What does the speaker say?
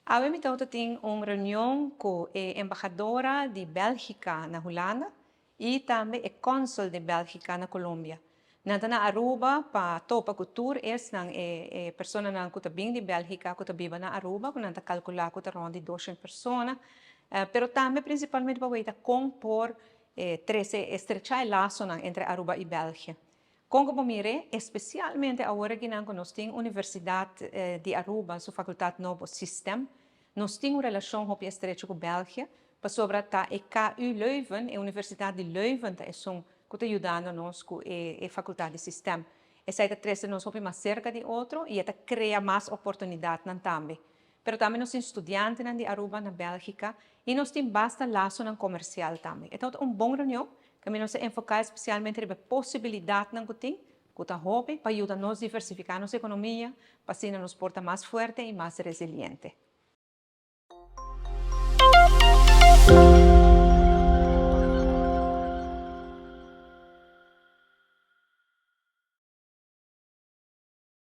Awe mi tawta ting uma reunião com a embajadora de Bélgica na Holanda e também a cônsul de Bélgica na Colômbia. Nanta na Aruba pa topa kultur es nang persona nang kutabing de Bélgica kutabiba na Aruba kung nanta calcular kuta rondi 200 persona. Pero também principalmente pa weita compor 13 estrechar laço nang entre Aruba e Bélgica. Congo Pomire, especialmente agora que nós temos a Universidade de Aruba, sua faculdade Novo System, nós temos uma relação muito estreita com a Bélgica, para sobre a KU Leuven, a Universidade de Leuven, que está ajudando nós com a faculdade de Sistema. Essa é a três nós muito mais cerca de outro e esta cria mais oportunidade também. Pero também nós temos estudantes de Aruba, na Bélgica, e nós temos bastante laço comercial também. Então, é uma boa reunião. Kami nos enfocar especialmente na possibilidade ng kuting, kuta hobby, para ajudar nos diversificar nossa economia, para assim nos porta mais forte e mais resiliente.